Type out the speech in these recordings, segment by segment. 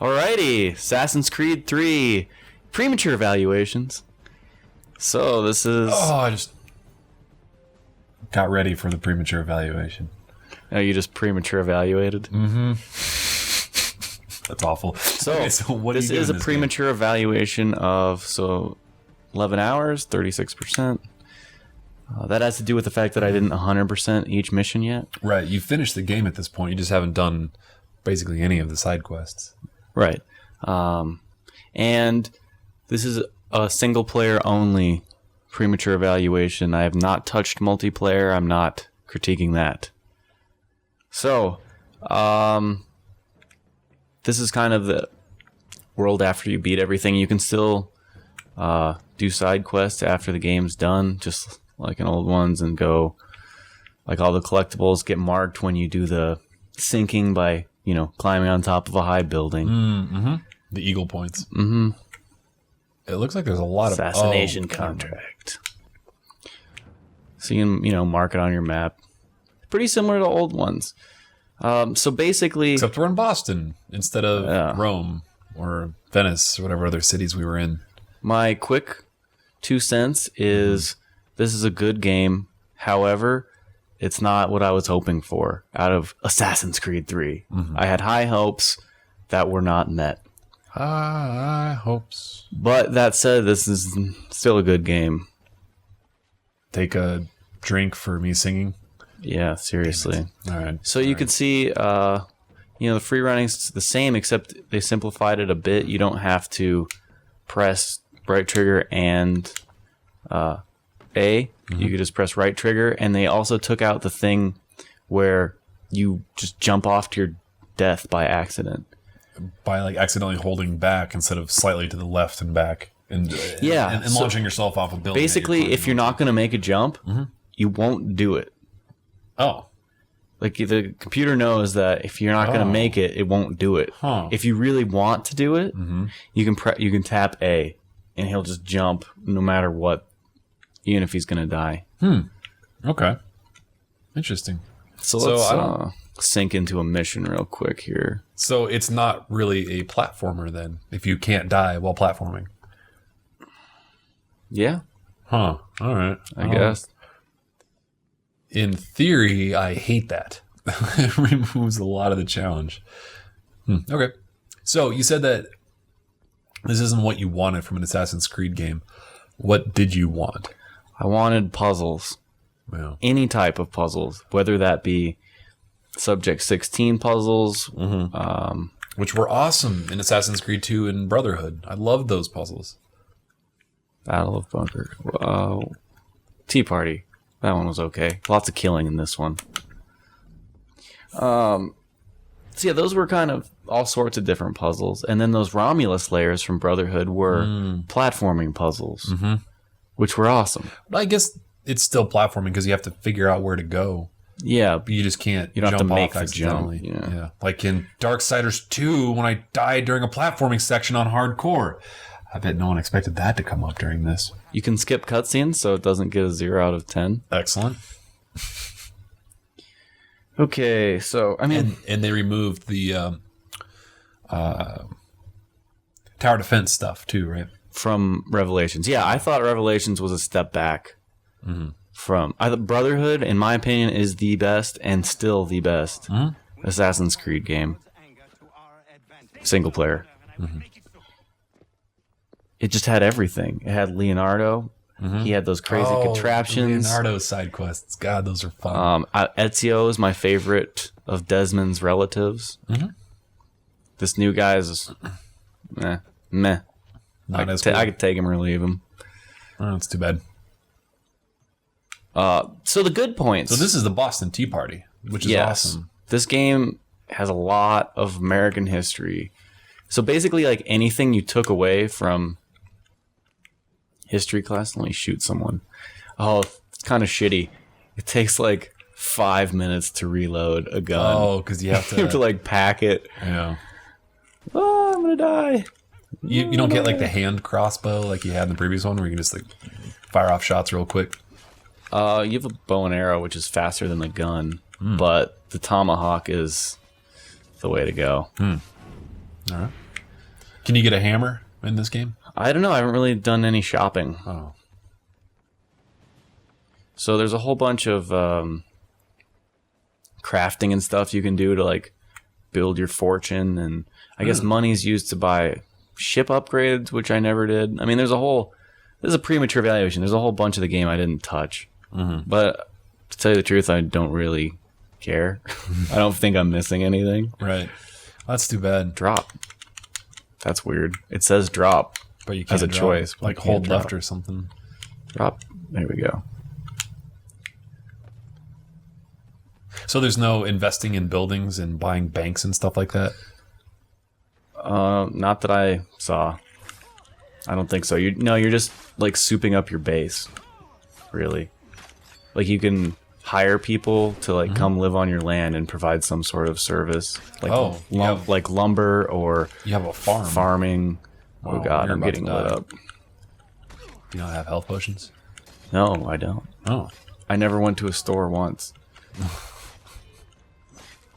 Alrighty, Assassin's Creed 3 Premature evaluations. So this is... Oh, I just got ready for the premature evaluation. Oh, you just premature evaluated? Mm-hmm. That's awful. So, okay, so what this is a premature evaluation of 11 hours, 36%. That has to do with the fact that I didn't 100% each mission yet. Right, you finished the game at this point. You just haven't done basically any of the side quests. Right. And this is a single player only premature evaluation. I have not touched multiplayer. I'm not critiquing that. So, this is kind of the world after you beat everything. You can still do side quests after the game's done, just like in old ones, and go, like, all the collectibles get marked when you do the sinking by, climbing on top of a high building. Mm-hmm. The eagle points. Mm-hmm. It looks like there's a lot assassination contract. So you can, mark it on your map. Pretty similar to old ones. So basically... Except we're in Boston instead of Rome or Venice or whatever other cities we were in. My quick 2 cents is this is a good game. However, it's not what I was hoping for out of Assassin's Creed 3. Mm-hmm. I had high hopes that were not met. High hopes. But that said, this is still a good game. Take a drink for me singing. Yeah, seriously. All right. So you could see, the free running's the same, except they simplified it a bit. You don't have to press right trigger and A. Mm-hmm. You could just press right trigger, and they also took out the thing where you just jump off to your death by accident. By accidentally holding back instead of slightly to the left and back. And launching yourself off a building. Basically, if you're not going to make a jump, you won't do it. Oh. Like, the computer knows that if you're not going to make it, it won't do it. Huh. If you really want to do it, you can tap A, and he'll just jump no matter what, even if he's going to die. Okay. Interesting. So let's sink into a mission real quick here. So it's not really a platformer then, if you can't die while platforming. Yeah. Huh. All right. I guess. In theory, I hate that. It removes a lot of the challenge. Okay. So you said that this isn't what you wanted from an Assassin's Creed game. What did you want? I wanted puzzles. Yeah. Any type of puzzles, whether that be Subject 16 puzzles. Which were awesome in Assassin's Creed 2 and Brotherhood. I loved those puzzles. Battle of Bunker. Tea Party. That one was okay. Lots of killing in this one. So yeah, those were kind of all sorts of different puzzles. And then those Romulus layers from Brotherhood were platforming puzzles, which were awesome. But I guess it's still platforming because you have to figure out where to go. Yeah. But you just can't You don't jump have to make off the accidentally. jump. Yeah. Like in Darksiders 2 when I died during a platforming section on hardcore. I bet no one expected that to come up during this. You can skip cutscenes, so it doesn't get a 0 out of 10. Excellent. Okay, so, I mean... And they removed the tower defense stuff, too, right? From Revelations. Yeah, I thought Revelations was a step back from... Brotherhood, in my opinion, is the best, and still the best Assassin's Creed game. Single player. It just had everything. It had Leonardo. He had those crazy contraptions. Leonardo side quests. God, those are fun. Ezio is my favorite of Desmond's relatives. This new guy is meh. Not as cool. I could take him or leave him. Oh, that's too bad. So the good points. So this is the Boston Tea Party, which is awesome. This game has a lot of American history. So basically, like anything you took away from history class, let me shoot someone. Oh, it's kind of shitty. It takes like 5 minutes to reload a gun. Oh, because you have to... you have to like pack it. Yeah. Oh, I'm gonna die. You don't get like the hand crossbow like you had in the previous one where you can just like fire off shots real quick? You have a bow and arrow, which is faster than the gun, but the tomahawk is the way to go. All right. Can you get a hammer in this game? I don't know. I haven't really done any shopping. Oh. So there's a whole bunch of crafting and stuff you can do to like build your fortune, and I guess money's used to buy ship upgrades, which I never did. I mean, there's a premature evaluation. There's a whole bunch of the game I didn't touch, but to tell you the truth, I don't really care. I don't think I'm missing anything. Right. That's too bad. Drop. That's weird. It says drop, But you can't as a drop. choice. Like hold left or something. Drop. There we go. So there's no investing in buildings and buying banks and stuff like that? Not that I saw. I don't think so. You're just like souping up your base. Really. Like you can hire people to like come live on your land and provide some sort of service. Like like lumber or You have a farm. farming. Oh Wow, god, you're I'm about getting to lit die. up. You don't have health potions? No, I don't. Oh. I never went to a store once.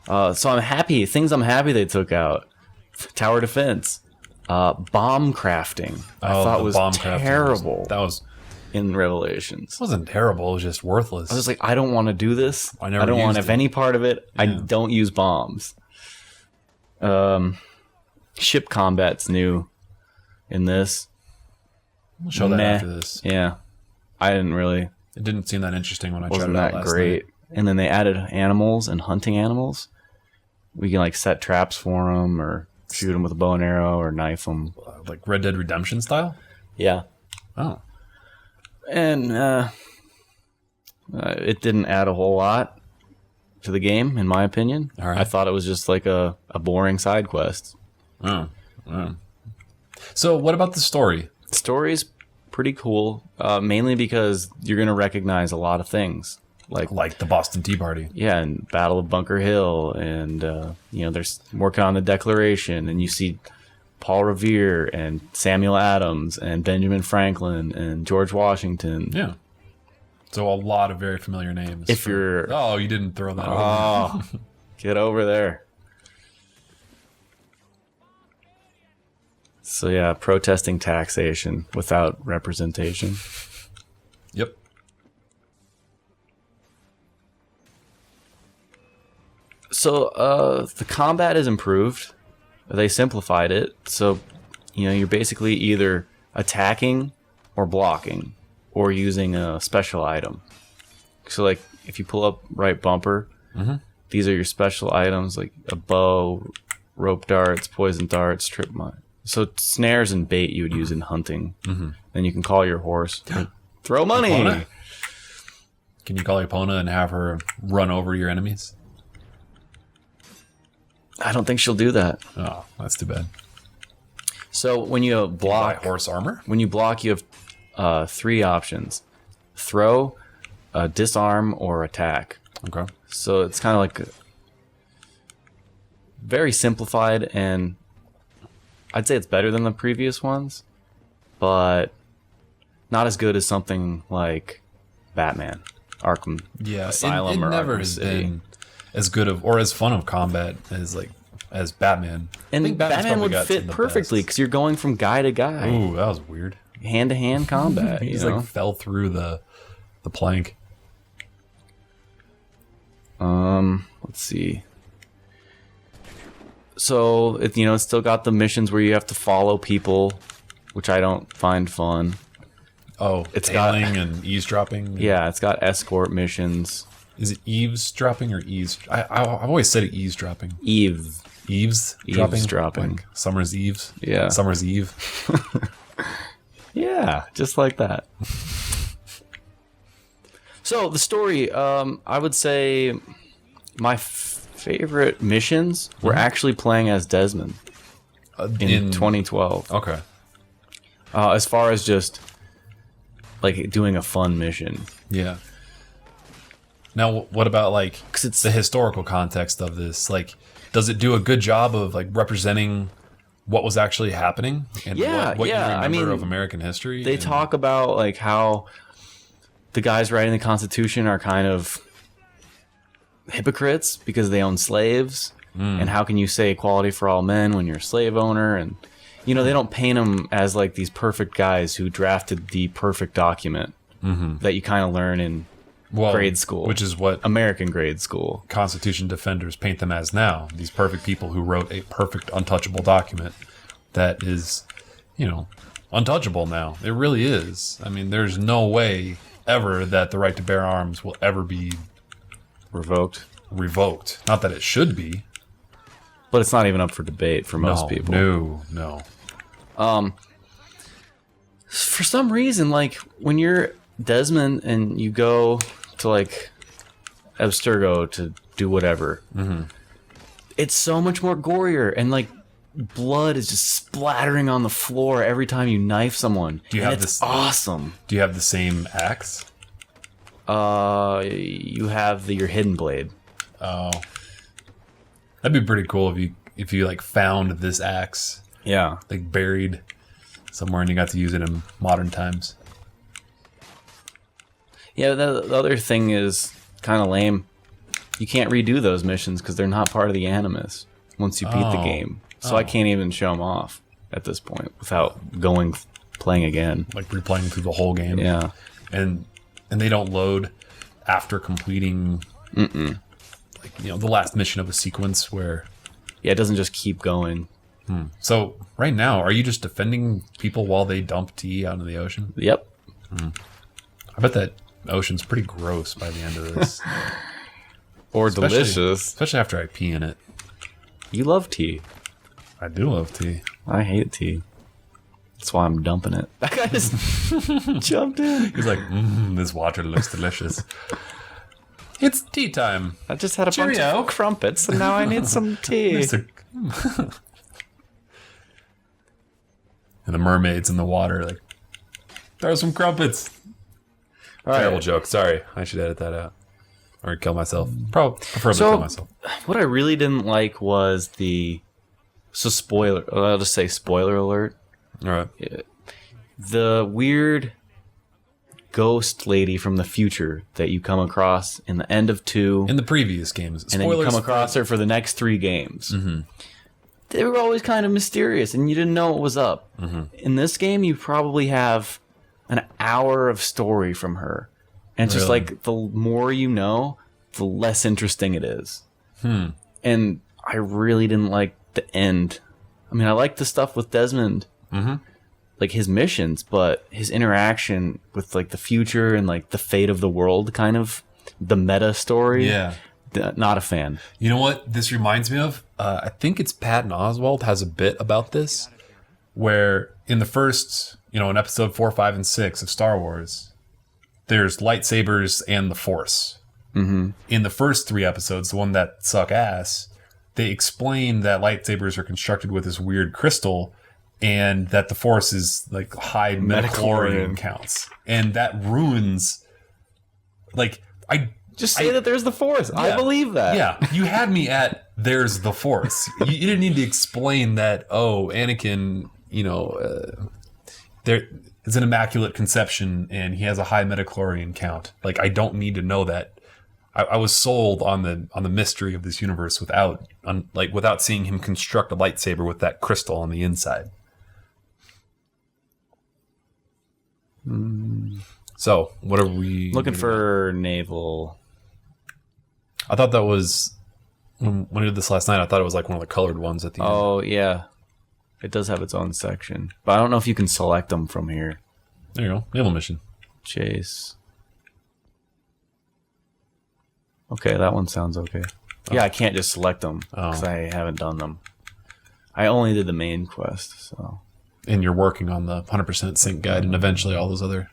So I'm happy. Things I'm happy they took out. Tower defense. Bomb crafting. I thought was terrible That was in Revelations. wasn't terrible. It was just worthless. I was like, I don't want to do this. I never don't want to used have it. any part of it. I Yeah. don't use bombs. Ship combat's new in this. We'll show that Meh. after this. Yeah. I didn't really. It didn't seem that interesting when I tried Wasn't it out that last great. night. And then they added animals and hunting animals. We can like set traps for them or shoot them with a bow and arrow or knife them. Like Red Dead Redemption style? Yeah. Oh. And it didn't add a whole lot to the game, in my opinion. All right. I thought it was just like a boring side quest. Oh. Oh. So what about the story? The story's pretty cool, mainly because you're going to recognize a lot of things. Like the Boston Tea Party. Yeah, and Battle of Bunker Hill, and there's working on the Declaration, and you see Paul Revere and Samuel Adams and Benjamin Franklin and George Washington. Yeah. So a lot of very familiar names. If you're Oh, you didn't throw that over. oh, get over there. So yeah, protesting taxation without representation. Yep. So the combat is improved. They simplified it. So, you're basically either attacking or blocking or using a special item. So like if you pull up right bumper, these are your special items like a bow, rope darts, poison darts, trip mine. So snares and bait you would use in hunting. Then you can call your horse. Throw money. Epona? Can you call Epona and have her run over your enemies? I don't think she'll do that. Oh, that's too bad. So when you Buy block, horse armor? when you block, you have 3 options: throw, disarm, or attack. Okay. So it's kind of like very simplified, and I'd say it's better than the previous ones, but not as good as something like Batman, Arkham Yeah, Asylum, it or never Arkham has City. been as good of or as fun of combat as Batman. I And think Batman's Batman probably would got some fit of the perfectly best. because you're going from guy to guy, Ooh, that was weird. hand to hand combat. He you just know? like fell through the plank. Let's see. So it's still got the missions where you have to follow people, which I don't find fun. Oh, It's got- tailing and eavesdropping. Yeah, it's got escort missions. Is it eavesdropping or eaves? I've always said it eavesdropping. Eves. Eavesdropping. Like Summer's Eves. Yeah. Summer's Eve. Yeah, just like that. So the story, I would say my favorite missions were actually playing as Desmond in 2012. Okay. As far as just like doing a fun mission. Yeah. Now, what about like 'Cause it's- the historical context of this? Like, does it do a good job of like representing what was actually happening and Yeah, what yeah, you I remember mean, of American history? They And- talk about like how the guys writing the Constitution are kind of hypocrites because they own slaves, and how can you say equality for all men when you're a slave owner? And You know, they don't paint them as like these perfect guys who drafted the perfect document that you kind of learn in grade school. Which is what American grade school. Constitution defenders paint them as now. These perfect people who wrote a perfect, untouchable document that is, you know, untouchable now. It really is. I mean, there's no way ever that the right to bear arms will ever be Revoked. Not that it should be. But it's not even up for debate for most people. No. For some reason, like, when you're Desmond and you go to, like, Abstergo to do whatever, it's so much more gorier, and, like, blood is just splattering on the floor every time you knife someone. It's awesome. Do you have the same axe? You have your hidden blade. Oh. That'd be pretty cool if you like found this axe. Yeah. Like buried somewhere and you got to use it in modern times. Yeah, the other thing is kind of lame. You can't redo those missions because they're not part of the Animus once you beat the game. So I can't even show them off at this point without playing again. Like replaying through the whole game. Yeah. And they don't load after completing like, you know, the last mission of a sequence where... Yeah, it doesn't just keep going. So right now, are you just defending people while they dump tea out into the ocean? Yep. I bet that ocean's pretty gross by the end of this. Or delicious. Especially after I pee in it. You love tea. I do love tea. I hate tea. That's why I'm dumping it. That guy just jumped in. He's like, this water looks delicious. It's tea time. I just had a bunch Cheerio. of crumpets, and now I need some tea. And the mermaids in the water, like, throw some crumpets. Terrible joke. Sorry. I should edit that out. Or kill myself. Preferably kill myself. What I really didn't like was I'll just say spoiler alert. All right. The weird ghost lady from the future that you come across in the end of 2. In the previous games. And then you come across her for the next 3 games. They were always kind of mysterious, and you didn't know what was up. In this game, you probably have an hour of story from her. And it's just like, the more you know, the less interesting it is. And I really didn't like the end. I mean, I like the stuff with Desmond, like his missions, but his interaction with like the future and like the fate of the world, kind of the meta story. Yeah. Not a fan. You know what this reminds me of? I think it's Patton Oswalt has a bit about this, where in the first, in episode 4, 5, and 6 of Star Wars, there's lightsabers and the Force. In the first 3 episodes, the one that suck ass, they explain that lightsabers are constructed with this weird crystal, and that the Force is like high metachlorian counts, and that ruins. Like Just say that there's the Force. Yeah, I believe that. Yeah, you had me at there's the Force. You didn't need to explain that. Oh, Anakin, there is an immaculate conception, and he has a high metachlorian count. Like, I don't need to know that. I was sold on the mystery of this universe without seeing him construct a lightsaber with that crystal on the inside. So, what are we looking for? Naval. I thought that was when I did this last night. I thought it was like one of the colored ones at the end. Oh yeah, it does have its own section, but I don't know if you can select them from here. There you go, naval mission. Chase. Okay, that one sounds okay. Yeah, I can't just select them because I haven't done them. I only did the main quest, so. And you're working on the 100% sync guide and eventually all those other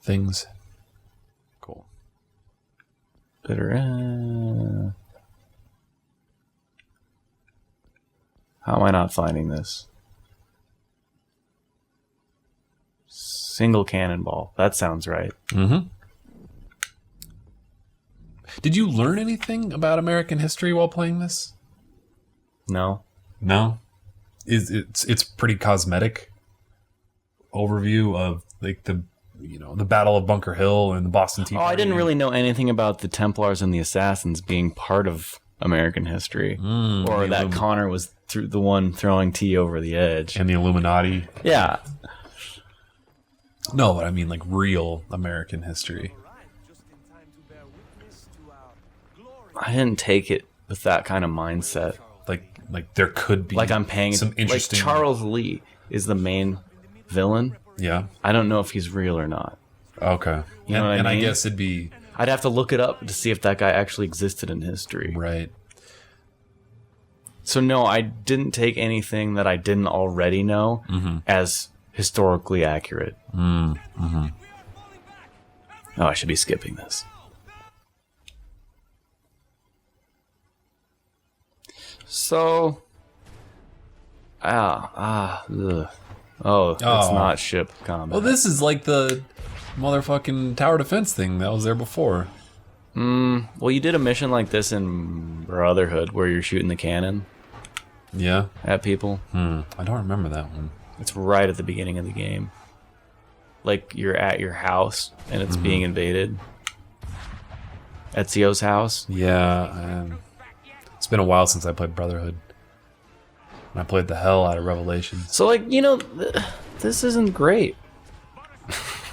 things. Cool. Bitter end. How am I not finding this? Single cannonball. That sounds right. Did you learn anything about American history while playing this? No. No? It's pretty cosmetic overview of like the Battle of Bunker Hill and the Boston Tea Party. I didn't really know anything about the Templars and the Assassins being part of American history, or that Connor was the one throwing T over the edge, and the Illuminati. Yeah. No, but I mean like real American history. I didn't take it with that kind of mindset. Like there could be like I'm paying some interesting. Like Charles Lee is the main villain. Yeah. I don't know if he's real or not. Okay. You know what I mean? I guess it'd be. I'd have to look it up to see if that guy actually existed in history. Right. So no, I didn't take anything that I didn't already know as historically accurate. Oh, I should be skipping this. So, ugh. Oh, it's not ship combat. Well, this is like the motherfucking tower defense thing that was there before. Well, you did a mission like this in Brotherhood where you're shooting the cannon. Yeah. At people. I don't remember that one. It's right at the beginning of the game. Like you're at your house and it's being invaded. Ezio's house. Yeah. It's been a while since I played Brotherhood. And I played the hell out of Revelation. So, like, you know, this isn't great.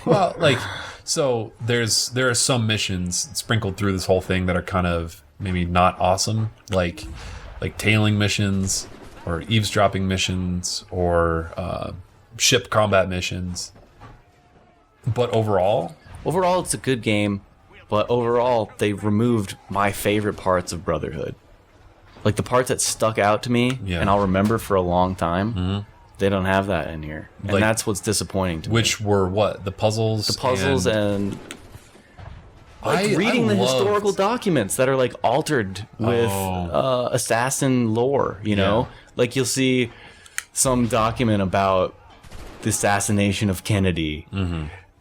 Well, like, so there are some missions sprinkled through this whole thing that are kind of maybe not awesome, like tailing missions or eavesdropping missions or ship combat missions. But overall, it's a good game. But overall, they removed my favorite parts of Brotherhood. Like the parts that stuck out to me and I'll remember for a long time, they don't have that in here. And like, that's what's disappointing to me. Which were what? The puzzles? The puzzles and like reading the historical documents that are like altered with assassin lore, you know? Like you'll see some document about the assassination of Kennedy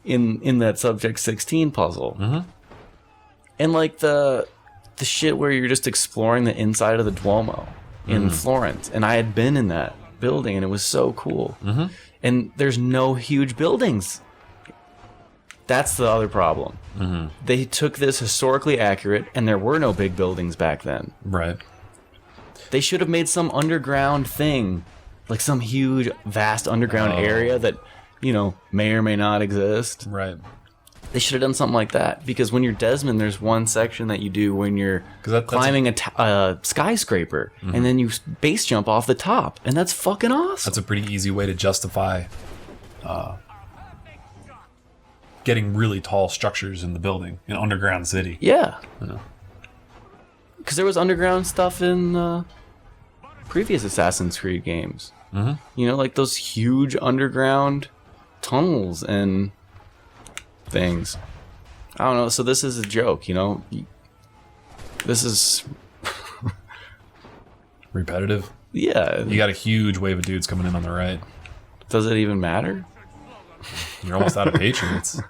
in that Subject 16 puzzle. And like the shit where you're just exploring the inside of the Duomo in Florence. And I had been in that building and it was so cool. And there's no huge buildings. That's the other problem. They took this historically accurate and there were no big buildings back then. Right. They should have made some underground thing, like some huge, vast underground area that, you know, may or may not exist. Right. They should have done something like that, because when you're Desmond, there's one section that you do when you're climbing a skyscraper, and then you base jump off the top, and that's fucking awesome. That's a pretty easy way to justify getting really tall structures in the building, in underground city. Yeah. Because there was underground stuff in previous Assassin's Creed games. You know, like those huge underground tunnels and things. I don't know. So this is a joke, you know. This is repetitive. Yeah. You got a huge wave of dudes coming in on the right. Does it even matter? You're almost out of Patriots.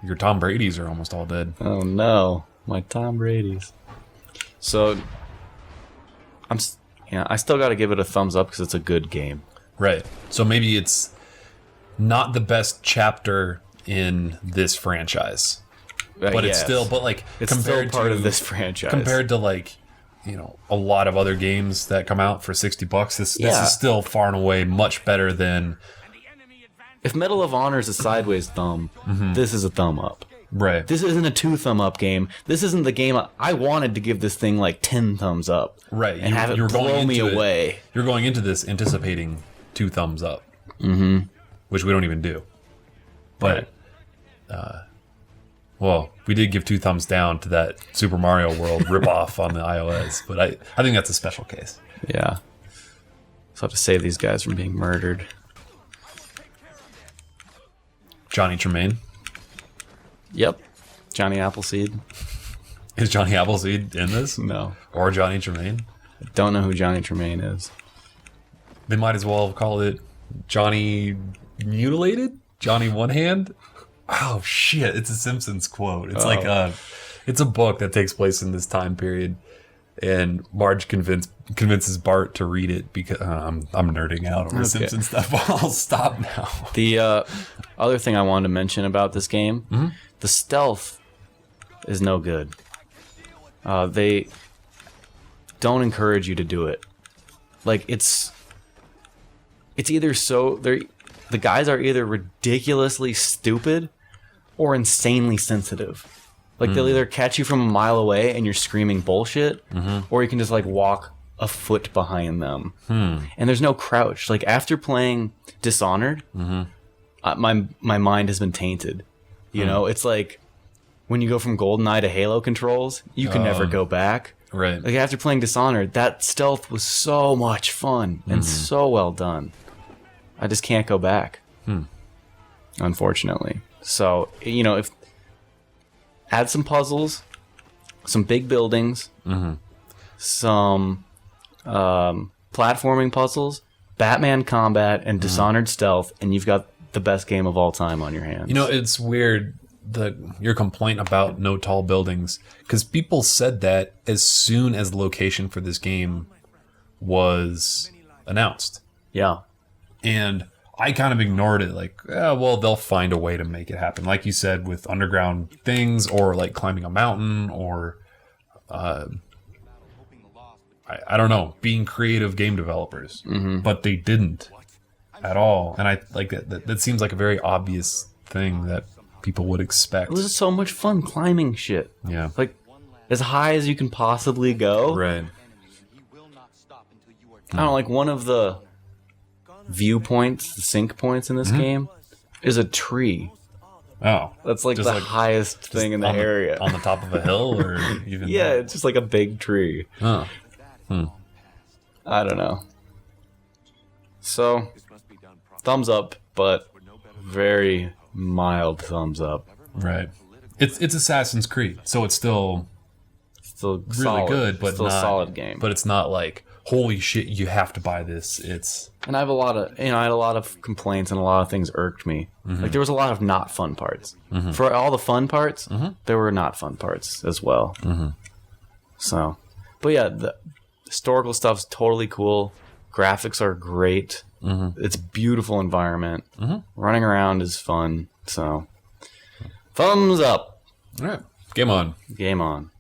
Your Tom Brady's are almost all dead. Oh no, my Tom Brady's. So I still got to give it a thumbs up because it's a good game. Right. So maybe it's not the best chapter in this franchise, but it's still compared still part to of this franchise. Compared to like, you know, a lot of other games that come out for $60, this is still far and away much better than. If Medal of Honor is a sideways thumb, this is a thumb up. Right. This isn't a 2 thumb up game. This isn't the game I wanted to give this thing like 10 thumbs up. Right. And have it blow me away. You're going into this anticipating 2 thumbs up. Which we don't even do. But, well, we did give 2 thumbs down to that Super Mario World ripoff on the iOS. But I think that's a special case. Yeah. So I have to save these guys from being murdered. Johnny Tremaine. Yep. Johnny Appleseed. Is Johnny Appleseed in this? No. Or Johnny Tremaine? I don't know who Johnny Tremaine is. They might as well call it Johnny Mutilated? Johnny One Hand? Oh shit, it's a Simpsons quote. It's it's a book that takes place in this time period, and Marge convinces Bart to read it because I'm nerding out over Simpsons stuff. I'll stop now. The other thing I wanted to mention about this game, the stealth is no good. They don't encourage you to do it. Like it's either the guys are either ridiculously stupid or insanely sensitive. Like they'll either catch you from a mile away and you're screaming bullshit, or you can just like walk a foot behind them. And there's no crouch. Like after playing Dishonored, my mind has been tainted. You know, it's like when you go from GoldenEye to Halo controls, you can never go back. Right. Like after playing Dishonored, that stealth was so much fun and so well done. I just can't go back. Unfortunately. So, you know, if add some puzzles, some big buildings, some platforming puzzles, Batman combat, and Dishonored stealth, and you've got the best game of all time on your hands. You know, it's weird your complaint about no tall buildings, because people said that as soon as the location for this game was announced. Yeah. And I kind of ignored it, like, well, they'll find a way to make it happen. Like you said, with underground things, or like climbing a mountain, or I don't know, being creative game developers. But they didn't at all. And I like that seems like a very obvious thing that people would expect. It was so much fun climbing shit. Yeah. Like as high as you can possibly go. Right. I don't know, like one of the viewpoints, the sync points in this game is a tree. Oh. That's like the highest thing in the area. On the top of a hill, or even yeah, it's just like a big tree. Oh. I don't know. So, thumbs up, but very mild thumbs up. Right. It's Assassin's Creed, so it's still really solid. good, but still not a solid game. But it's not like, holy shit, you have to buy this. And I have I had a lot of complaints, and a lot of things irked me. Like there was a lot of not fun parts. For all the fun parts, there were not fun parts as well. So, but yeah, the historical stuff's totally cool. Graphics are great. It's a beautiful environment. Running around is fun. So, thumbs up. All right. Game on. Game on.